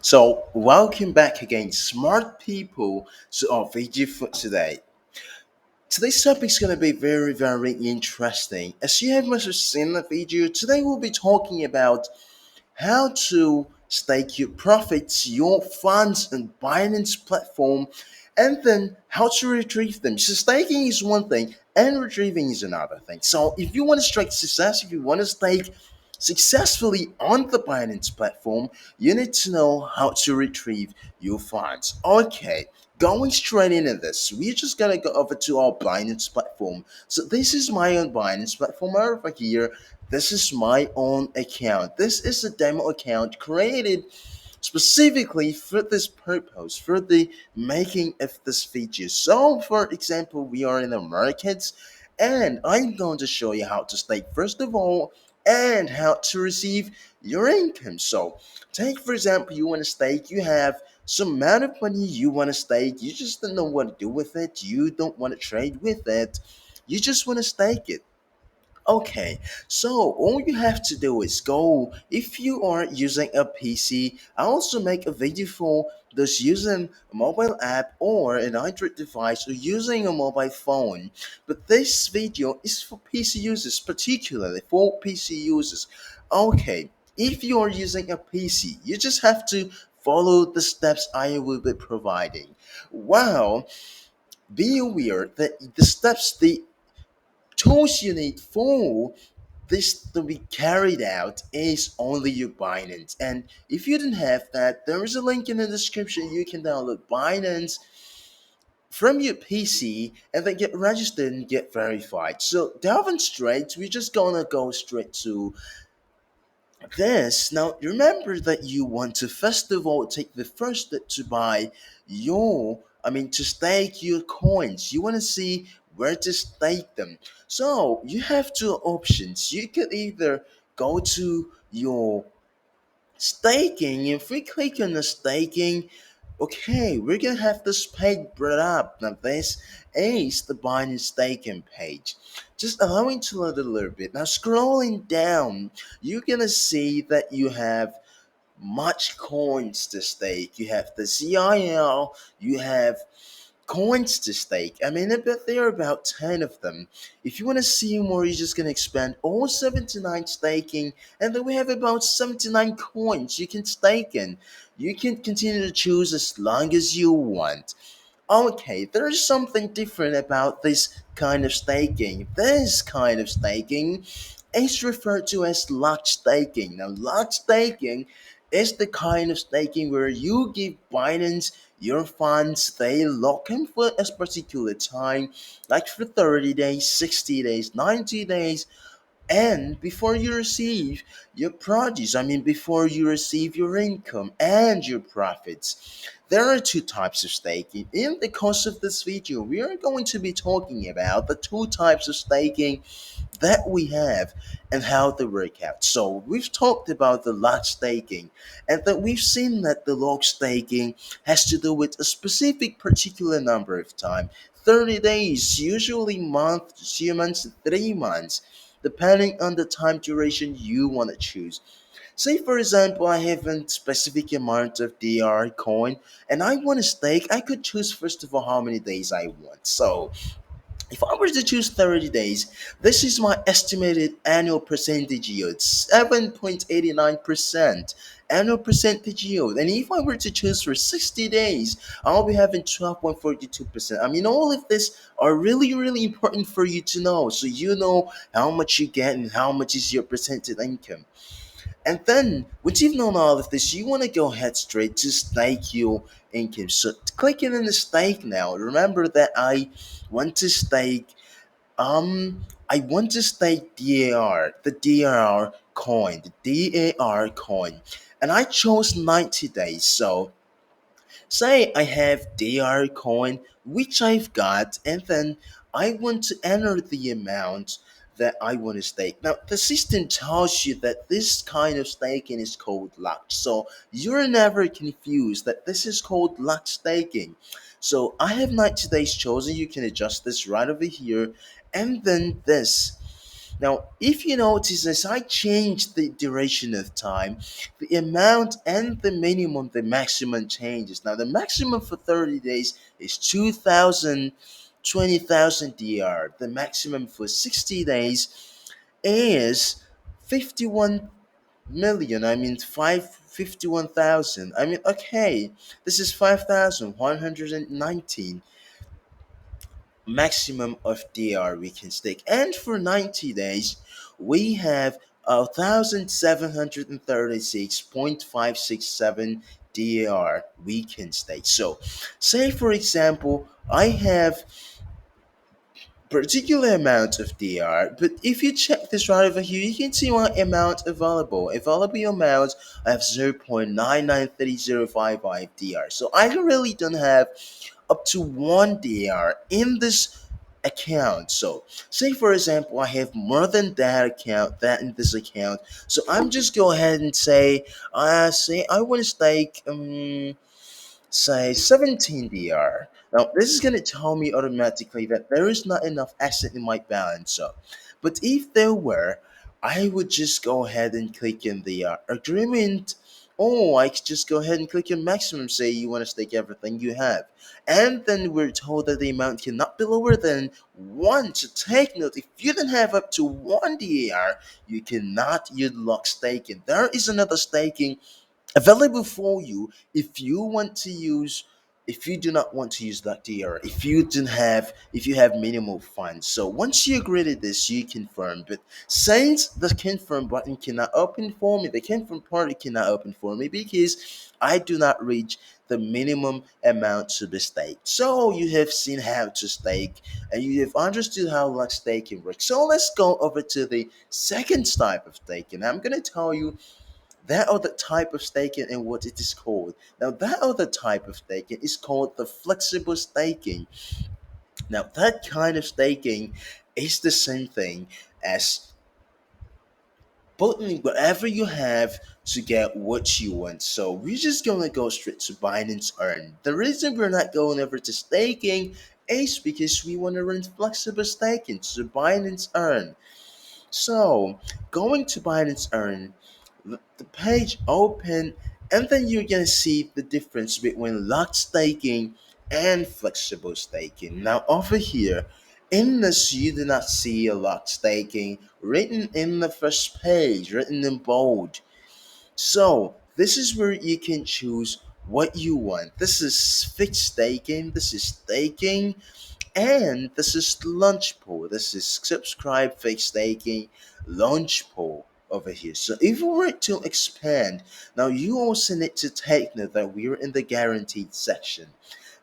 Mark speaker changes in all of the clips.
Speaker 1: So, welcome back again, smart people, to our video for today. Today's topic is going to be very, very interesting. As you have must have seen the video, today we'll be talking about how to stake your profits, your funds on Binance platform, and then how to retrieve them. So staking is one thing and retrieving is another thing. So if you want to strike success, if you want to stake successfully on the Binance platform, you need to know how to retrieve your funds. Okay, going straight into this, we're just gonna go over to our Binance platform. So this is my own Binance platform over here. This is my own account. This is a demo account created specifically for this purpose, for the making of this feature. So, for example, we are in the markets, and I'm going to show you how to stake first of all and how to receive your income. So, take for example, you want to stake, you have some amount of money you want to stake, you just don't know what to do with it, you don't want to trade with it, you just want to stake it. Okay, so all you have to do is go. If you are using a PC, I also make a video for those using a mobile app or an Android device or using a mobile phone. But this video is for PC users, particularly for PC users. Okay, if you are using a PC, you just have to follow the steps I will be providing. Well, be aware that the steps, the tools you need for this to be carried out is only your Binance. And if you didn't have that, there is a link in the description. You can download Binance from your PC and then get registered and get verified. So delving straight, we're just gonna go straight to this. Now remember that you want to first of all take the first step to buy to stake your coins. You want to see where to stake them. So you have two options. You could either go to your staking. If we click on the staking, okay, we're gonna have this page brought up. Now this is the Binance staking page. Just allowing to load a little bit. Now scrolling down, you're gonna see that you have much coins to stake. You have the CIL, you have coins to stake. I mean, I bet there are about 10 of them. If you want to see more, you're just going to expand all 79 staking, and then we have about 79 coins you can stake in. You can continue to choose as long as you want. Okay, there's something different about this kind of staking. This kind of staking is referred to as lock staking. Now, lock staking is the kind of staking where you give Binance your funds, they lock them for a particular time, like for 30 days, 60 days, 90 days, and before you receive your produce, before you receive your income and your profits. There are two types of staking. In the course of this video, we are going to be talking about the two types of staking that we have and how they work out. So we've talked about the log staking, and that we've seen that the log staking has to do with a specific particular number of time. 30 days, usually months, 2 months, 3 months, depending on the time duration you want to choose. Say for example, I have a specific amount of DR coin and I want to stake. I could choose first of all how many days I want. So if I were to choose 30 days, this is my estimated annual percentage yield, 7.89% annual percentage yield. And if I were to choose for 60 days, I'll be having 12.42%. All of this are really, really important for you to know. So you know how much you get and how much is your percentage income. And then, once you've known all of this, you want to go ahead straight to stake your income. So, clicking in the stake now. Remember that want to stake. I want to stake DAR, the DAR coin, the DAR coin, and I chose 90 days. So, say I have DR coin, which I've got, and then I want to enter the amount that I want to stake. Now, the system tells you that this kind of staking is called locked. So you're never confused that this is called locked staking. So I have 90 days chosen. You can adjust this right over here. And then this. Now, if you notice, as I change the duration of time, the amount and the minimum, the maximum changes. Now, the maximum for 30 days is 2,000, 20,000 DR. The maximum for 60 days is 51 million. I mean, 51,000. I mean, okay, this is 5,119 maximum of DR we can stake. And for 90 days, we have 1,736.567 DR we can stake. So, say for example, I have particular amount of DR, but if you check this right over here, you can see my amount available. Available amount, I have 0.993055 DR. So I really don't have up to 1 DR in this account. So say for example I have more than that account, that in this account. So I'm just go ahead and say I want to stake say 17 DR. Now, this is going to tell me automatically that there is not enough asset in my balance. So, but if there were, I would just go ahead and click in the agreement. Oh, I could just go ahead and click in maximum, say you want to stake everything you have. And then we're told that the amount cannot be lower than 1. So take note, if you don't have up to 1 DAR, you cannot unlock staking. There is another staking available for you if you want to use, if you do not want to use that DR, if you have minimal funds. So once you agree to this, you confirm. But since the confirm button cannot open for me, the confirm party cannot open for me because I do not reach the minimum amount to be staked. So you have seen how to stake and you have understood how like staking works. So let's go over to the second type of staking. I'm gonna tell you that other type of staking and what it is called. Now, that other type of staking is called the flexible staking. Now, that kind of staking is the same thing as putting whatever you have to get what you want. So we're just gonna go straight to Binance Earn. The reason we're not going over to staking is because we want to run flexible staking to Binance Earn. So, going to Binance Earn, the page open, and then you're gonna see the difference between locked staking and flexible staking. Now, over here, in this, you do not see a locked staking written in the first page, written in bold. So, this is where you can choose what you want. This is fixed staking, this is staking, and this is launch pool. This is subscribe fake staking launch pool over here. So if we were to expand, now you also need to take note that we're in the guaranteed section.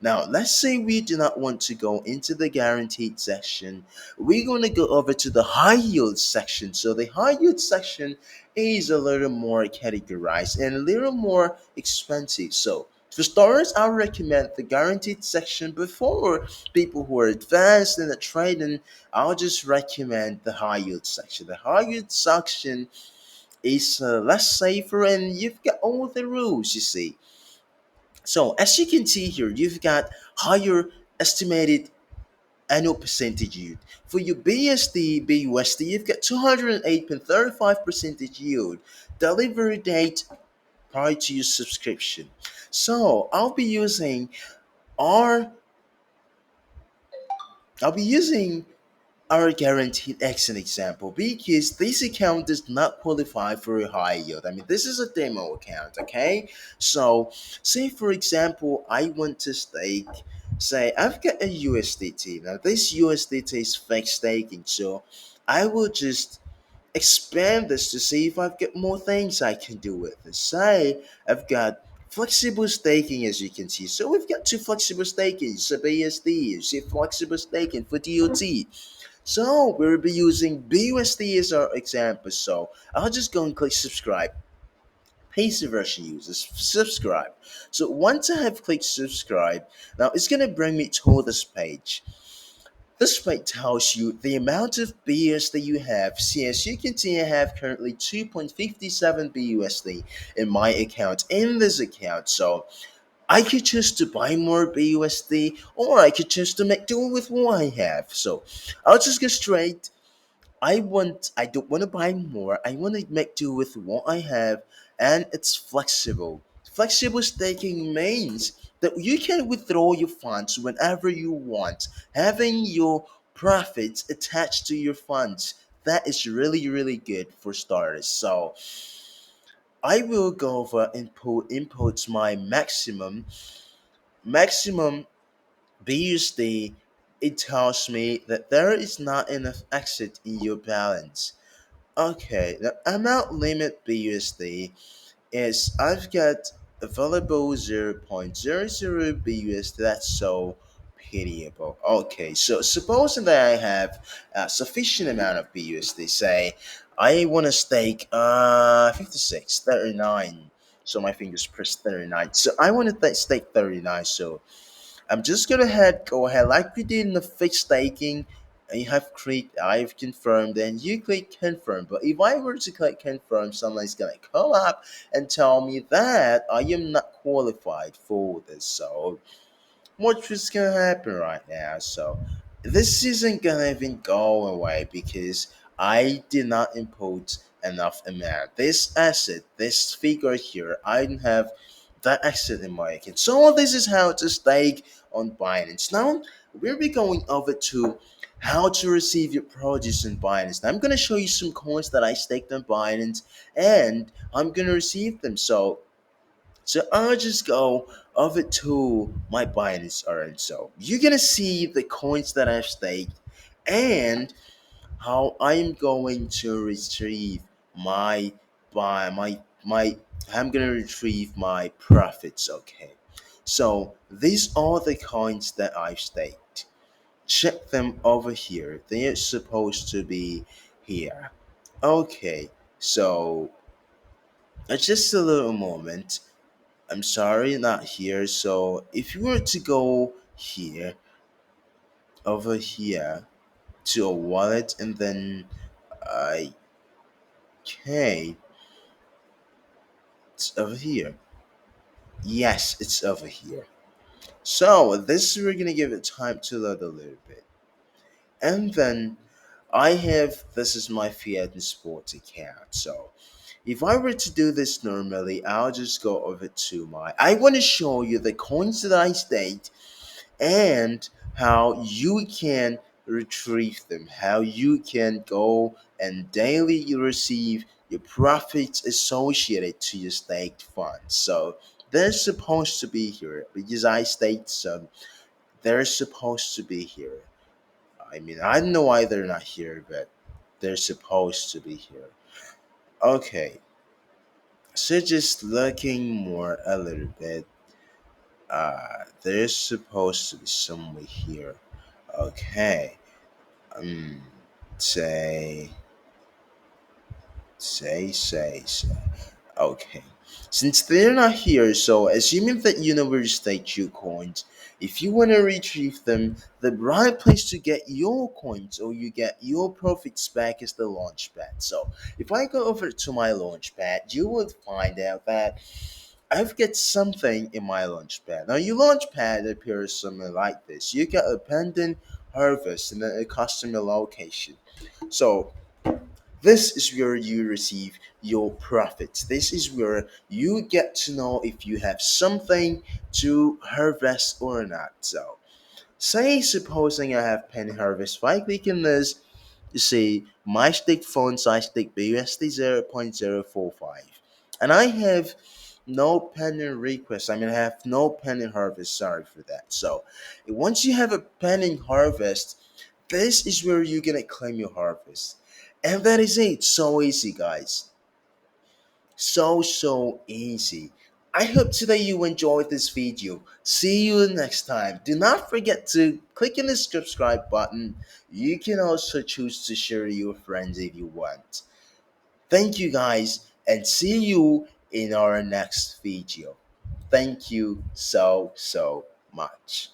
Speaker 1: Now, let's say we do not want to go into the guaranteed section. We're going to go over to the high yield section. So the high yield section is a little more categorized and a little more expensive. So for starters, I recommend the guaranteed section before people who are advanced in the trading. I'll just recommend the high yield section. The high yield section is less safer and you've got all the rules, you see. So as you can see here, you've got higher estimated annual percentage yield. For your BSD, BUSD, you've got 208.35 percentage yield. Delivery date prior to your subscription. So our I'll be using our guaranteed X an example because this account does not qualify for a high yield. I mean, this is a demo account, okay? So, say for example, I want to stake, say I've got a USDT. Now, this USDT is fake staking, so I will just expand this to see if I've got more things I can do with it. Say I've got flexible staking as you can see. So we've got two flexible staking, so BSD, you see flexible staking for DOT. So we'll be using BUSD as our example. So I'll just go and click subscribe. PC version users subscribe. So once I have clicked subscribe, now it's gonna bring me to this page. This page tells you the amount of BUSD you have. See, as you can see, I have currently 2.57 BUSD in my account, in this account. So I could choose to buy more BUSD or I could choose to make do with what I have. So I'll just go straight I don't want to buy more. I want to make do with what I have, and it's flexible. Flexible staking means that you can withdraw your funds whenever you want, having your profits attached to your funds. That is really, really good for starters. So I will go over inputs my maximum BUSD. It tells me that there is not enough exit in your balance. Okay, the amount limit BUSD is I've got available 0.00 BUSD. That's so pitiable. Okay, so supposing that I have a sufficient amount of BUSD, say I want to stake 56, 39. So my fingers pressed 39. So I want to stake 39. So I'm just gonna go ahead like we did in the fixed staking. And you have clicked I've confirmed and you click confirm. But if I were to click confirm, someone's gonna come up and tell me that I am not qualified for this. So what's gonna happen right now? So this isn't gonna even go away because I did not input enough amount. This asset, this figure here, I didn't have that asset in my account. So this is how to stake on Binance. Now we'll be going over to how to receive your produce on Binance. Now, I'm gonna show you some coins that I staked on Binance and I'm gonna receive them. So I'll just go over to my Binance earn. So you're gonna see the coins that I've staked and how I'm going to retrieve my buy my I'm gonna retrieve my profits. Okay. So these are the coins that I've staked. Check them over here. They're supposed to be here. Okay. So just a little moment. I'm sorry, not here. So if you were to go here, over here to a wallet, and then I okay, it's over here. Yes, it's over here. So this we're gonna give it time to load a little bit, and then I have this is my Fiat and Sports account. So if I were to do this normally, I'll just go over to my. I want to show you the coins that I staked and how you can retrieve them, how you can go and daily receive your profits associated to your staked funds. So they're supposed to be here because I staked some. They're supposed to be here. I mean, I don't know why they're not here, but they're supposed to be here. Okay, so just looking more a little bit. There's supposed to be somewhere here. Okay. Um, say, say. Okay. Since they're not here, so assuming that you know where to stake your coins, if you want to retrieve them, the right place to get your coins or you get your profits back is the launchpad. So if I go over to my launchpad, you will find out that I've got something in my launchpad. Now your launchpad appears something like this. You get a pendant harvest and then a customer location. So this is where you receive your profits. This is where you get to know if you have something to harvest or not. So say supposing I have penny harvest. If I click on this, you see my stake font size stake BUSD 0.045. And I have no pending request. I mean I have no pending harvest, sorry for that. So once you have a pending harvest, this is where you're gonna claim your harvest. And that is it. So easy, guys. So easy. I hope today you enjoyed this video. See you next time. Do not forget to click on the subscribe button. You can also choose to share to your friends if you want. Thank you guys and see you in our next video. Thank you so much.